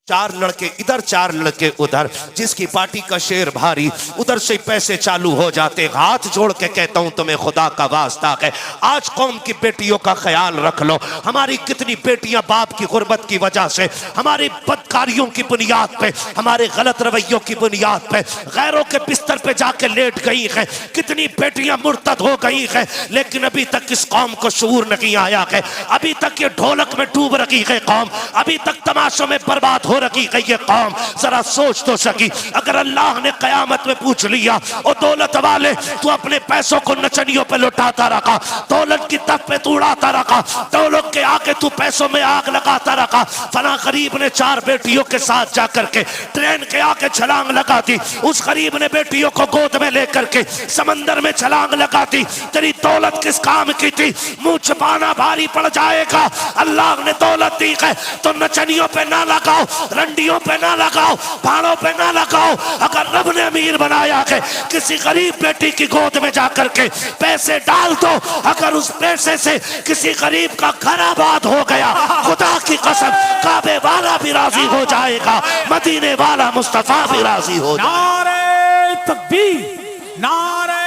चार लड़के इधर चार लड़के उधर, जिसकी पार्टी का शेर भारी उधर से पैसे चालू हो जाते। हाथ जोड़ के कहता हूं तुम्हें खुदा का वास्ता है, आज कौम की बेटियों का ख्याल रख लो। हमारी कितनी बेटियां बाप की गुर्बत की वजह से, हमारी बदकारियों की बुनियाद पे, हमारे गलत रवैयों की बुनियाद पे गैरों के बिस्तर पे जाके लेट गई हैं। कितनी बेटियां मुर्तद हो गई हैं, लेकिन अभी तक इस कौम को शऊर नहीं आया है। अभी तक ये ढोलक में डूब रही है कौम, अभी तक तमाशों में बर्बाद हो रखी है ये कौम। जरा सोच तो सकी, अगर अल्लाह ने कयामत में पूछ लिया ओ दौलत वाले तू अपने पैसों को नचनियों पे लुटाता रखा, दौलत की तप पे तू उड़ाता रखा, दौलत के आके तू पैसों में आग लगाता रखा। फला गरीब ने 4 बेटियों के साथ जाकर के ट्रेन के आके छलांग लगा दी, उस गरीब ने बेटियों को गोद में लेकर के समंदर में छलांग लगा दी। तेरी दौलत किस काम की थी? मुंह छुपाना भारी पड़ जाएगा। अल्लाह ने दौलत दी है तो नचनियों पे ना लगाओ, रंडियों पे ना लगाओ, भाड़ों पे ना लगाओ। अगर रब ने अमीर बनाया है, किसी गरीब बेटी की गोद में जाकर के पैसे डाल दो, अगर उस पैसे से किसी गरीब का घर आबाद हो गया, खुदा की कसम काबे वाला भी राजी हो जाएगा, मदीने वाला मुस्तफा भी राजी हो जाएगा। नारे तकबीर, नारे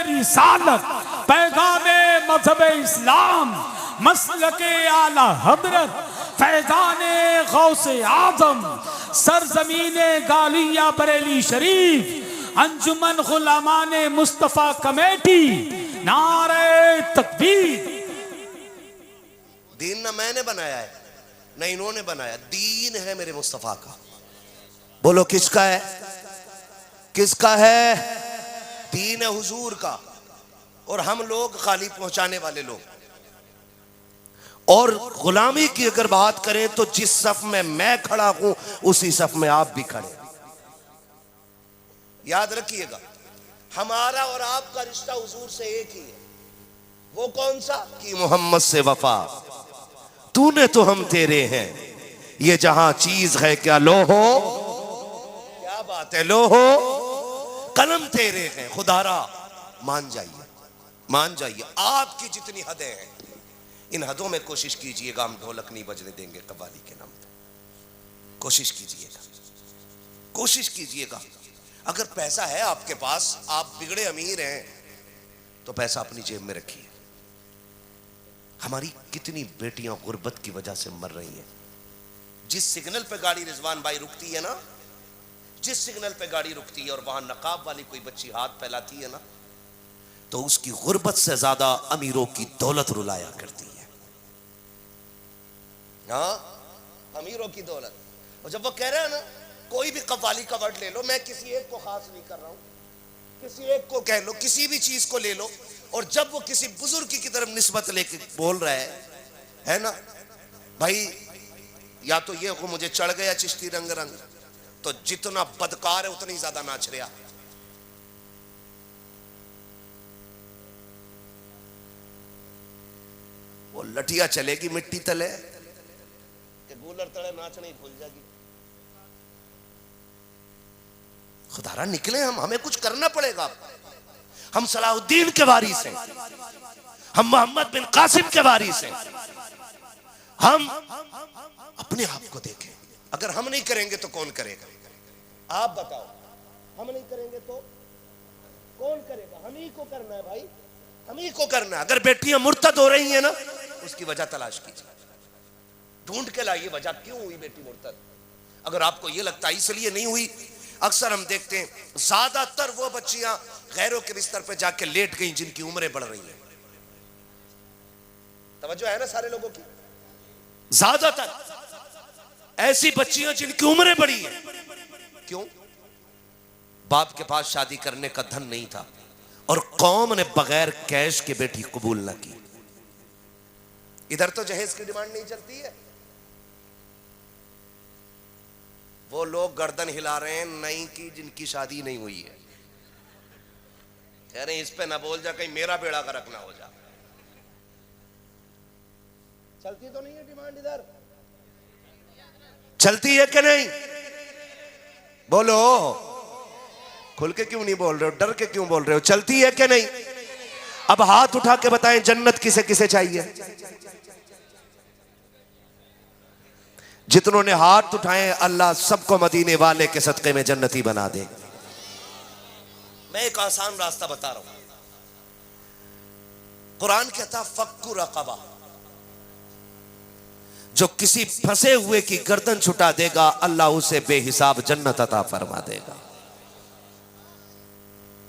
रिसालत, पैगामे मजहब इस्लाम, मसलके आला हजरत, फैजाने गौसे आजम, सरजमीने गालिया बरेली शरीफ, अंजुमन गुलामाने मुस्तफा कमेटी। नारे तकबीर। दीन ना मैंने बनाया है, ना इन्होंने बनाया, दीन है मेरे मुस्तफा का। बोलो किसका है? किसका है? दीन है हुजूर का, और हम लोग खाली पहुंचाने वाले लोग। और गुलामी की अगर बात करें तो जिस सफ में मैं खड़ा हूं उसी सफ में आप भी खड़े। याद रखिएगा, हमारा और आपका रिश्ता हुजूर से एक ही है। वो कौन सा? कि मोहम्मद से वफा, तूने तो हम तेरे हैं, ये जहां चीज है क्या लो हो, क्या बात है लो हो, कलम तेरे हैं खुदारा। मान जाइए, मान जाइए, आपकी जितनी हदें हैं इन हदों में कोशिश कीजिएगा, हम ढोलक नहीं बजने देंगे कव्वाली के नाम पे। कोशिश कीजिएगा, कोशिश कीजिएगा। अगर पैसा है आपके पास, आप बिगड़े अमीर हैं, तो पैसा अपनी जेब में रखिए। हमारी कितनी बेटियां गुर्बत की वजह से मर रही हैं। जिस सिग्नल पे गाड़ी रिजवान भाई रुकती है ना, जिस सिग्नल पे गाड़ी रुकती है और वहां नकाब वाली कोई बच्ची हाथ फैलाती है ना, तो उसकी गुर्बत से ज्यादा अमीरों की दौलत रुलाया करती है। हाँ, अमीरों की दौलत। और जब वो कह रहे हैं ना, कोई भी कव्वाली का वर्ड ले लो, मैं किसी एक को खास नहीं कर रहा हूं, किसी एक को कह लो, किसी भी चीज को ले लो, और जब वो किसी बुजुर्ग की तरफ निस्बत लेके बोल रहा है ना भाई, या तो ये को मुझे चढ़ गया चिश्ती रंग रंग, तो जितना बदकार है उतनी ज्यादा नाच रहा। वो लठिया चलेगी मिट्टी तले, गूलर तले नाच नहीं भूल जाएगी। खुदारा निकले हम, हमें कुछ करना पड़ेगा। हम सलाहुद्दीन के वारिस हैं, हम मोहम्मद बिन कासिम के वारिस हैं। हम अपने आप को देखें। अगर हम नहीं करेंगे तो कौन करेगा? आप बताओ, हम नहीं करेंगे तो कौन करेगा? हम ही को करना है भाई, हम ही को करना है। अगर बेटियां मुर्तद हो रही हैं ना, उसकी वजह तलाश कीजिए, ढूंढ के लाइए वजह क्यों हुई बेटी मुर्तद। अगर आपको यह लगता है इसलिए नहीं हुई, अक्सर हम देखते हैं ज्यादातर वो बच्चियां गैरों के बिस्तर पे जाके लेट गई जिनकी उम्रें बढ़ रही हैं। तवज्जो है ना सारे लोगों की? ज्यादातर ऐसी बच्चियां जिनकी उम्रें बढ़ी हैं। क्यों? बाप के पास शादी करने का धन नहीं था, और कौम ने बगैर कैश के बेटी कबूल ना की। इधर तो जहेज की डिमांड नहीं चलती है, वो लोग गर्दन हिला रहे हैं नई की जिनकी शादी नहीं हुई है, कह रहे हैं इस पे ना बोल जा, कहीं मेरा बेड़ा गर्क ना हो जा। चलती तो नहीं है डिमांड इधर? चलती है कि नहीं? बोलो, खुल के क्यों नहीं बोल रहे हो? डर के क्यों बोल रहे हो? चलती है कि नहीं? अब हाथ उठा के बताएं, जन्नत किसे किसे चाहिए? जितनों ने हाथ उठाए अल्लाह सबको मदीने वाले के सदक़े में जन्नती बना दे। मैं एक आसान रास्ता बता रहा हूं, कुरान कहता फक्कु रक़बा, जो किसी फंसे हुए की गर्दन छुटा देगा अल्लाह उसे बेहिसाब जन्नत अता फरमा देगा।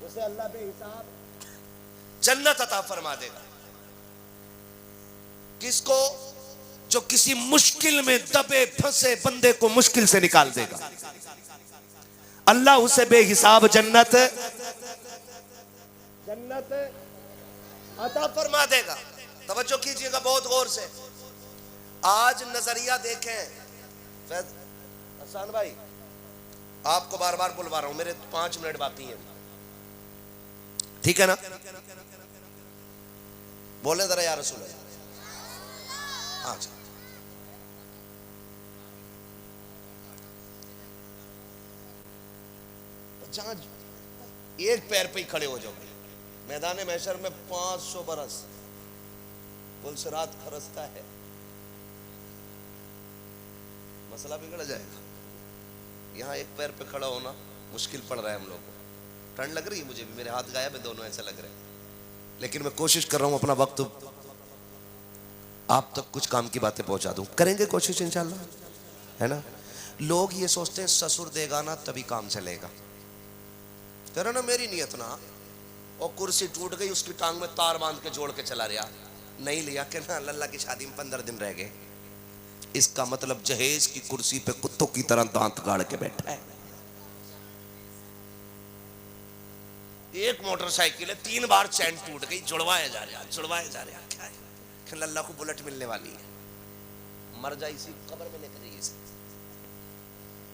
उसे अल्लाह बेहिसाब जन्नत अता फरमा देगा। किसको? जो किसी मुश्किल में दबे फंसे बंदे को मुश्किल से निकाल देगा, अल्लाह उसे बेहिसाब जन्नत अता फरमा देगा। तवज्जो कीजिएगा बहुत गौर से। आज नजरिया देखें, हसन भाई आपको बार बार बुलवा रहा हूं, मेरे 5 मिनट बाकी हैं, ठीक है ना? बोले जरा या रसूल अल्लाह। अच्छा, जहां एक पैर पे ही खड़े हो जाओगे मैदान महशर में 500 बरस पुलसरात खरसता है, मसला बिगड़ जाएगा। यहां एक पैर पे खड़ा होना मुश्किल पड़ रहा है हम लोगों को। ठंड लग रही है मुझे भी, मेरे हाथ गायब है दोनों, ऐसे लग रहे हैं, लेकिन मैं कोशिश कर रहा हूं अपना वक्त आप तक कुछ काम की बातें पहुंचा दूं। करेंगे कोशिश इंशाल्लाह, है ना? लोग ये सोचते हैं ससुर देगा ना तभी काम चलेगा। करो ना, मेरी नियत ना, और कुर्सी टूट गई उसकी टांग में तार बांध के जोड़ के चला रहा, नहीं लिया कि ना लल्ला की शादी में 15 दिन रह गए। इसका मतलब जहेज की कुर्सी पे कुत्तों की तरह दांत गाड़ के बैठा है। एक मोटरसाइकिल है, 3 बार चैन टूट गई, जुड़वाया जा रहा, जुड़वाया जा रहा। क्या है कि लल्ला को बुलेट मिलने वाली है, मर जाए इसी कब्र में लेकर जाइए।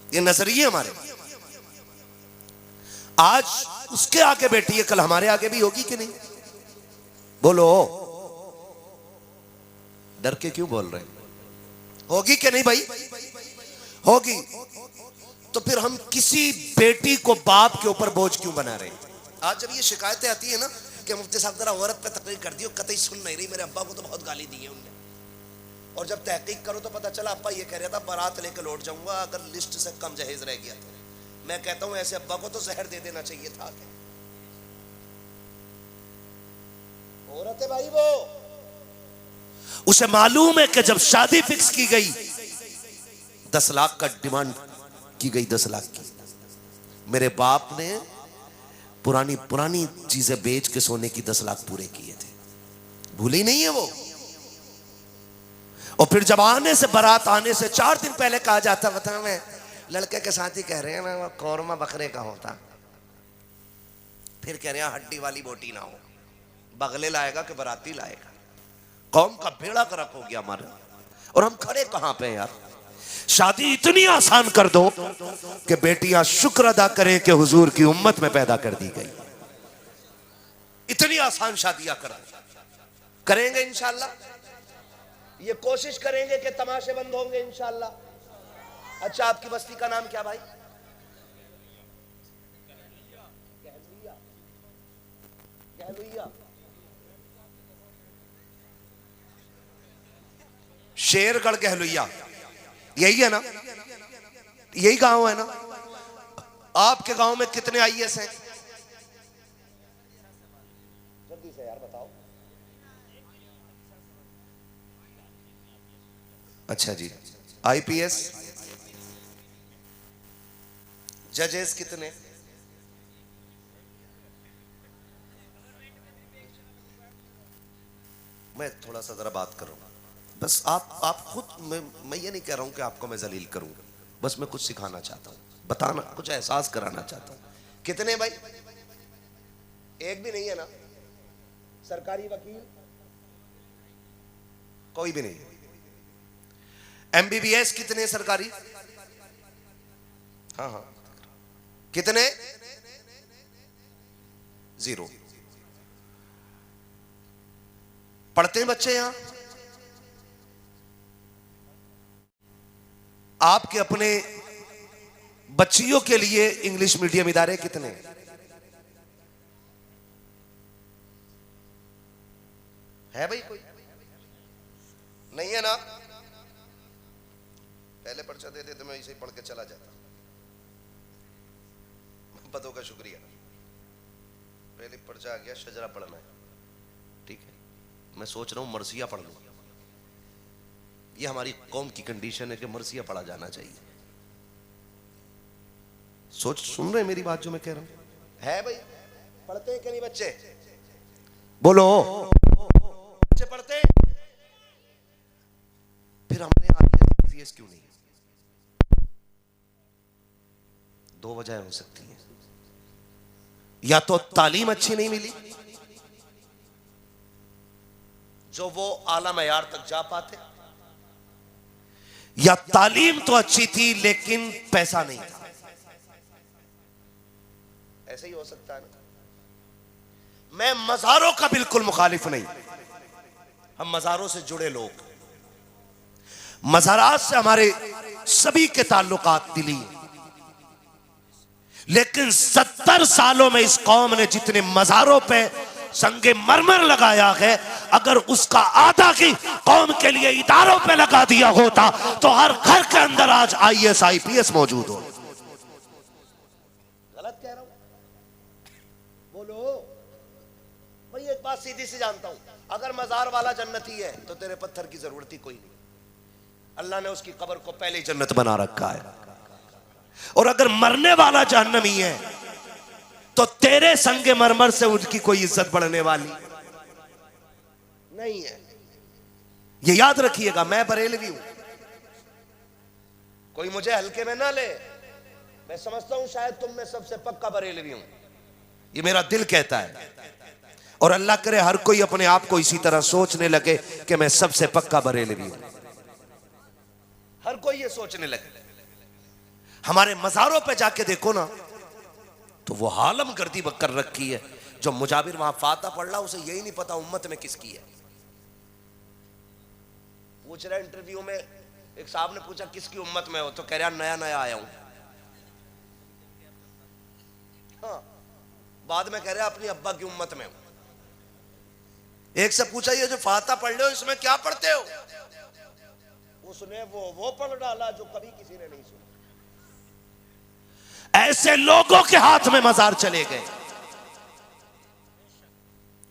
ये नजरिए हमारे। आज उसके आगे बैठी है, कल हमारे आगे भी होगी कि नहीं? बोलो, डर के क्यों बोल रहे हैं? होगी कि नहीं भाई? होगी। तो फिर हम किसी बेटी को बाप के ऊपर बोझ क्यों बना रहे हैं? आज जब ये शिकायतें आती है ना कि मुफ्ती साहब जरा औरत पे तकरीर कर दी, कतई सुन नहीं रही, मेरे अब्बा को तो बहुत गाली दी है उनने, और जब तहकीक करो तो पता चला अब्बा ये कह रहा था बारात लेकर लौट जाऊंगा अगर लिस्ट से कम जहेज रह गया तो। मैं कहता हूं ऐसे अब्बा को तो जहर दे देना चाहिए था। औरत है भाई, वो उसे मालूम है कि जब शादी फिक्स की गई 10 लाख का डिमांड की गई, 10 लाख की। मेरे बाप ने पुरानी पुरानी चीजें बेच के सोने की 10 लाख पूरे किए थे, भूली नहीं है वो। और फिर जब आने से बारात आने से 4 दिन पहले कहा जाता, बता मैं लड़के के साथ ही कह रहे हैं ना वो कौरमा बकरे का होता, फिर कह रहे हैं हड्डी वाली बोटी ना हो, बगले लाएगा कि बराती लाएगा। कौम का बेड़ा गर्क हो गया हमारे, और हम खड़े कहां पे यार? शादी इतनी आसान कर दो कि बेटियां शुक्र अदा करें कि हुजूर की उम्मत में पैदा कर दी गई। इतनी आसान शादियां कर दो। करेंगे इंशाल्लाह, ये कोशिश करेंगे कि तमाशे बंद होंगे इंशाल्लाह। अच्छा, आपकी बस्ती का नाम क्या भाई? गहलुइया। शेरगढ़ गहलुइया, यही है ना? यही गांव है ना? आपके गांव में कितने आईएएस हैं? जल्दी से यार बताओ। अच्छा जी, आईपीएस, जजेस कितने? मैं थोड़ा सा जरा बात करूं बस। आप खुद, मैं ये नहीं कह रहा हूं कि आपको मैं जलील करूंगा, बस मैं कुछ सिखाना चाहता हूं, बताना, कुछ एहसास कराना चाहता हूं। कितने भाई? एक भी नहीं है ना? सरकारी वकील कोई भी नहीं। एमबीबीएस कितने सरकारी? हाँ हाँ, कितने? 0। पढ़ते हैं बच्चे यहां? आपके अपने बच्चियों के लिए इंग्लिश मीडियम इदारे कितने? है भाई कोई? नहीं है ना? पहले पर्चा दे देते मैं इसे ही पढ़ के चला जाता। मोहब्बतों का शुक्रिया। पहले पर्चा आ गया, शजरा पढ़ना है, ठीक है। मैं सोच रहा हूँ मरसिया पढ़ लूँ। ये हमारी कौम की कंडीशन है कि मरसिया पढ़ा जाना चाहिए। सुन रहे हैं मेरी बात जो मैं कह रहा हूँ? है भाई, पढ़ते हैं कि नहीं बच्चे? बोलो, बच्चे पढ़ते हैं? फिर हमने IAS क्यों नहीं? दो वजह हो सकती है। या तो तालीम अच्छी नहीं मिली जो वो आला मयार तक जा पाते, या तालीम तो अच्छी थी लेकिन पैसा नहीं था। ऐसे ही हो सकता है ना। मैं मज़ारों का बिल्कुल मुखालिफ नहीं, हम मज़ारों से जुड़े लोग, मज़ारात से हमारे सभी के ताल्लुकात दिली, लेकिन 70 सालों में इस कौम ने जितने मज़ारों पे संगे मरमर लगाया है, अगर उसका आधा की कौम के लिए इदारों पे लगा दिया होता तो हर घर के अंदर आज IAS IPS मौजूद हो। गलत कह रहा हूं? बोलो भाई, एक बात सीधी सी जानता हूं, अगर मजार वाला जन्नती है तो तेरे पत्थर की जरूरत ही कोई नहीं। अल्लाह ने उसकी कब्र को पहले ही जन्नत बना रखा है। और अगर मरने वाला जहन्नमी है तो तेरे संगे मरमर से उसकी कोई इज्जत बढ़ने वाली नहीं है। ये याद रखिएगा। मैं बरेलवी हूं, कोई मुझे हल्के में ना ले। मैं समझता हूं शायद तुम में सबसे पक्का बरेलवी हूं, ये मेरा दिल कहता है। और अल्लाह करे हर कोई अपने आप को इसी तरह सोचने लगे कि मैं सबसे पक्का बरेलवी हूं। हर कोई ये सोचने लगे। हमारे मज़ारों पे जाके देखो ना, तो वो हालम गर्दी कर रखी है। जो मुजाबिर वहां फाता पढ़ रहा, उसे यही नहीं पता उम्मत में किसकी है। पूछ रहा इंटरव्यू में, एक साहब ने पूछा किसकी उम्मत में हो, तो कह रहा नया नया आया हूं। हाँ, बाद में कह रहा अपनी अब्बा की उम्मत में हूं। एक से पूछा ये जो फाता पढ़ रहे हो इसमें क्या पढ़ते हो? उसने वो पढ़ डाला जो कभी किसी ने नहीं सुना। ऐसे लोगों के हाथ में मजार चले गए।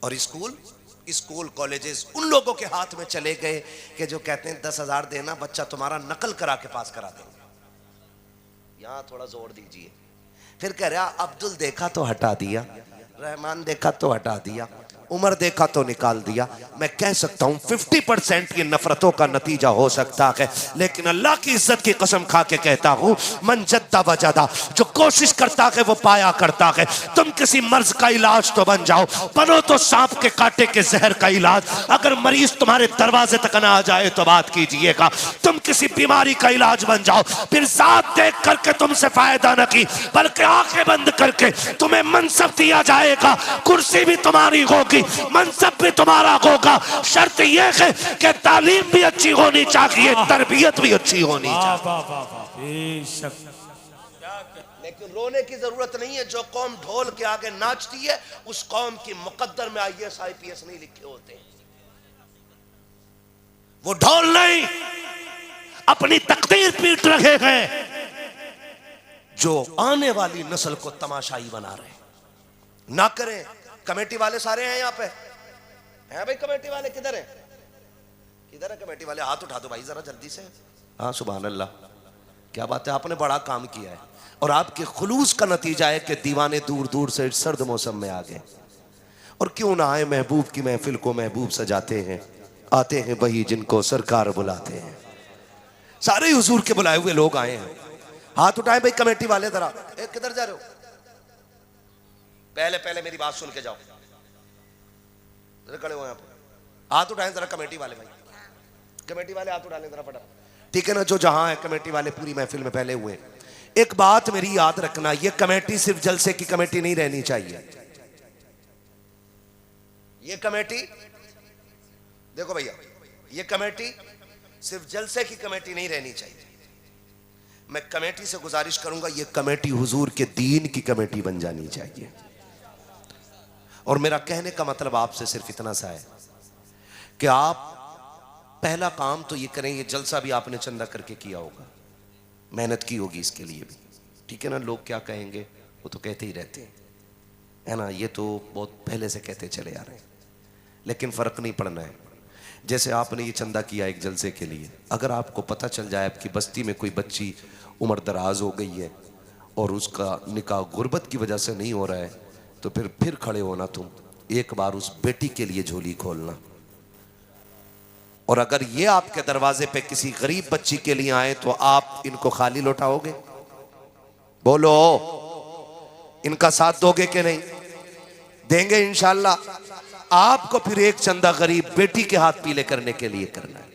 और स्कूल कॉलेजेस उन लोगों के हाथ में चले गए कि जो कहते हैं 10,000 देना, बच्चा तुम्हारा नकल करा के पास करा देंगे। यहां थोड़ा जोर दीजिए। फिर कह रहा अब्दुल देखा तो हटा दिया, रहमान देखा तो हटा दिया, उमर देखा तो निकाल दिया। मैं कह सकता हूं 50% ये नफरतों का नतीजा हो सकता है, लेकिन अल्लाह की इज्जत की कसम खा के कहता हूं, मन जद्दा वजदा, जो कोशिश करता है वो पाया करता है। तुम किसी मर्ज का इलाज तो बन जाओ, बनो तो सांप के कांटे के जहर का इलाज। अगर मरीज तुम्हारे दरवाजे तक ना आ जाए तो बात कीजिएगा। तुम किसी बीमारी का इलाज बन जाओ, फिर साथ देख करके तुमसे फायदा न की, बल्कि आंखें बंद करके तुम्हें मनसब दिया जाएगा, कुर्सी भी तुम्हारी होगी, मनसब भी तुम्हारा होगा। शर्त यह है कि तालीम भी अच्छी होनी चाहिए, तरबियत भी अच्छी होनी चाहिए। लेकिन रोने की जरूरत नहीं है। जो कौम ढोल के आगे नाचती है, उस कौम की मुकद्दर में IAS IPS नहीं लिखे होते। वो ढोल नहीं, अपनी तकदीर पीट रहे हैं जो आने वाली नस्ल को तमाशाई बना रहे। ना करें। कमेटी वाले सारे हैं यहाँ पे? हैं भाई कमेटी वाले? किधर है? किधर है कमेटी वाले? हाथ उठा दो भाई जरा जल्दी से। हाँ, सुभान अल्लाह, क्या बात है। आपने बड़ा काम किया है और आपके खुलूस का नतीजा है कि दीवाने दूर दूर से सर्द मौसम में आ गए। और क्यों ना आए, महबूब की महफिल को महबूब सजाते हैं। आते हैं वही जिनको सरकार बुलाते हैं। सारे हुजूर के बुलाए हुए लोग आए हैं। हाथ उठाए भाई कमेटी वाले जरा। किधर जा रहे हो? पहले मेरी बात सुन के जाओ। खड़े हो यहाँ पे, हाथ उठाएं जरा कमेटी वाले। भाई कमेटी वाले हाथ उठा लें जरा फटाफट, ठीक है ना? जो जहां है कमेटी वाले पूरी महफिल में पहले हुए। एक बात मेरी याद रखना, ये कमेटी सिर्फ जलसे की कमेटी नहीं रहनी चाहिए। ये कमेटी देखो भैया, ये कमेटी सिर्फ जलसे की कमेटी नहीं रहनी चाहिए। मैं कमेटी से गुजारिश करूंगा, ये कमेटी हुजूर के दीन की कमेटी बन जानी चाहिए। और मेरा कहने का मतलब आपसे सिर्फ इतना सा है कि आप पहला काम तो ये करें, ये जलसा भी आपने चंदा करके किया होगा, मेहनत की होगी इसके लिए भी, ठीक है ना। लोग क्या कहेंगे वो तो कहते ही रहते हैं, है ना, ये तो बहुत पहले से कहते चले आ रहे हैं, लेकिन फ़र्क नहीं पड़ना है। जैसे आपने ये चंदा किया एक जलसे के लिए, अगर आपको पता चल जाए आपकी बस्ती में कोई बच्ची उम्र दराज हो गई है और उसका निकाह गुर्बत की वजह से नहीं हो रहा है, तो फिर खड़े होना तुम, एक बार उस बेटी के लिए झोली खोलना। और अगर ये आपके दरवाजे पे किसी गरीब बच्ची के लिए आए तो आप इनको खाली लौटाओगे? बोलो, इनका साथ दोगे कि नहीं? देंगे इंशाल्लाह। आपको फिर एक चंदा गरीब बेटी के हाथ पीले करने के लिए करना है।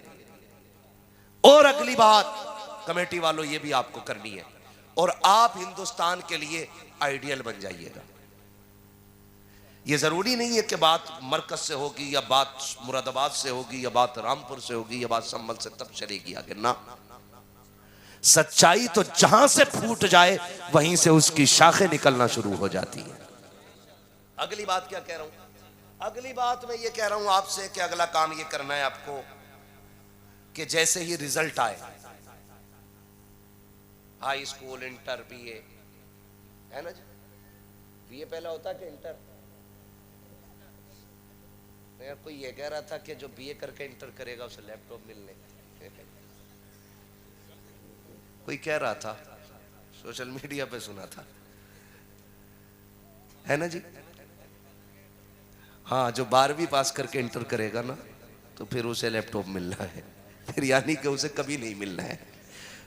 और अगली बात कमेटी वालों, ये भी आपको करनी है, और आप हिंदुस्तान के लिए आइडियल बन जाइएगा। ये जरूरी नहीं है कि बात मरकज से होगी या बात मुरादाबाद से होगी या बात रामपुर से होगी या बात संभल से तब चलेगी आगे ना। सच्चाई तो जहां से फूट जाए वहीं से उसकी शाखें निकलना शुरू हो जाती है। अगली बात क्या कह रहा हूं? अगली बात मैं ये कह रहा हूं आपसे कि अगला काम ये करना है आपको कि जैसे ही रिजल्ट आए, हाई स्कूल, इंटर, बीए, है ना जी, बीए पहला होता कि इंटर? यार कोई ये कह रहा था कि जो बीए करके इंटर करेगा उसे लैपटॉप मिलने कोई कह रहा था, सोशल मीडिया पे सुना था, है ना जी। हाँ, जो 12वीं पास करके इंटर करेगा ना तो फिर उसे लैपटॉप मिलना है, फिर यानी कि उसे कभी नहीं मिलना है।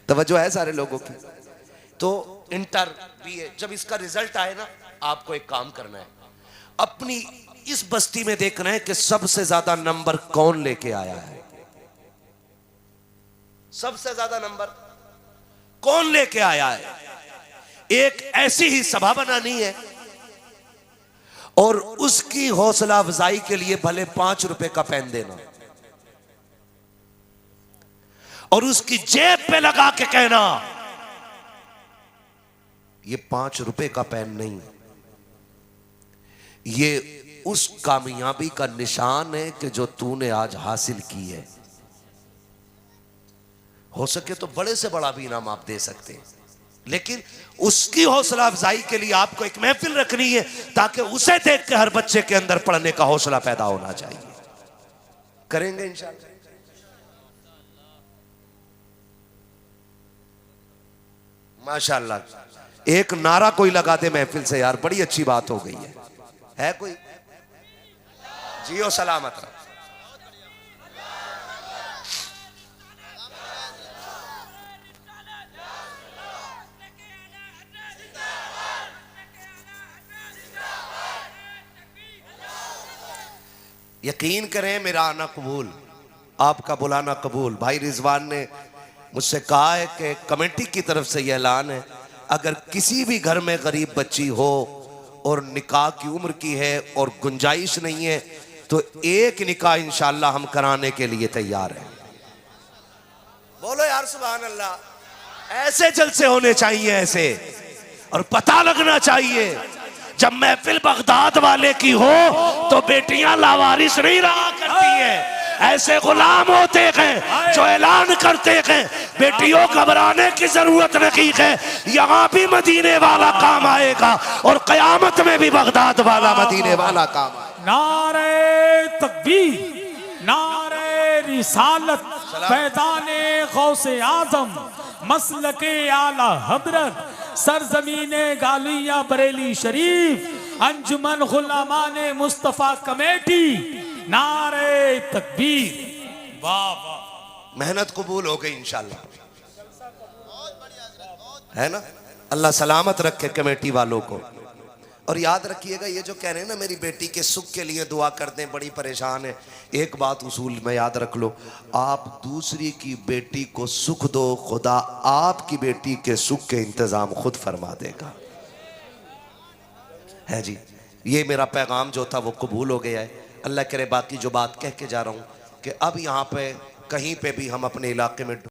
तवज्जो है सारे लोगों की। तो इंटर, बीए, जब इसका रिजल्ट आए ना, आपको एक काम करना है, अपनी इस बस्ती में देखना है कि सबसे ज्यादा नंबर कौन लेके आया है। सबसे ज्यादा नंबर कौन लेके आया है। एक ऐसी ही सभा बनानी है और उसकी हौसला अफजाई के लिए भले 5 रुपए का पेन देना और उसकी जेब पे लगा के कहना, ये 5 रुपए का पेन नहीं, ये उस कामयाबी का निशान है कि जो तूने आज हासिल की है। हो सके तो बड़े से बड़ा भी इनाम आप दे सकते हैं, लेकिन उसकी हौसला अफजाई के लिए आपको एक महफिल रखनी है ताकि उसे देख के हर बच्चे के अंदर पढ़ने का हौसला पैदा होना चाहिए। करेंगे इंशाअल्लाह। माशाअल्लाह। एक नारा कोई लगा दे महफिल से, यार बड़ी अच्छी बात हो गई है कोई? जियो सलामत रहो। यकीन करें, मेरा आना कबूल, आपका बुलाना कबूल। भाई रिजवान ने मुझसे कहा है कि कमेटी की तरफ से यह ऐलान है, अगर किसी भी घर में गरीब बच्ची हो और निकाह की उम्र की है और गुंजाइश नहीं है तो एक निकाह इंशाअल्लाह हम कराने के लिए तैयार हैं। बोलो यार सुभान अल्लाह। ऐसे जलसे होने चाहिए ऐसे, और पता लगना चाहिए जब महफिल बगदाद वाले की हो तो बेटियां लावारिस नहीं रहा करती हैं। ऐसे गुलाम होते हैं जो ऐलान करते हैं बेटियों घबराने की जरूरत नहीं है, यहाँ भी मदीने वाला काम आएगा और कयामत में भी बगदाद वाला मदीने वाला काम आएगा। नारे तकबीर, नारे रिसालत, पैदाने गौसे आजम, मसलके आला हजरत, सरजमीने गालिया बरेली शरीफ, अंजुमन गुलामाने मुस्तफा कमेटी, नारे तकबीर। वाह वाह। मेहनत कबूल हो गई इंशाल्लाह, है ना। अल्लाह सलामत रखे कमेटी वालों को। और याद रखिएगा, ये जो कह रहे हैं ना मेरी बेटी के सुख के लिए दुआ कर दें, बड़ी परेशान है, एक बात उसूल में याद रख लो, आप दूसरी की बेटी को सुख दो, खुदा आपकी बेटी के सुख के इंतजाम खुद फरमा देगा। है जी, ये मेरा पैगाम जो था वो कबूल हो गया है। अल्लाह करे बाकी जो बात कह के जा रहा हूँ कि अब यहाँ पे कहीं पे भी हम अपने इलाके में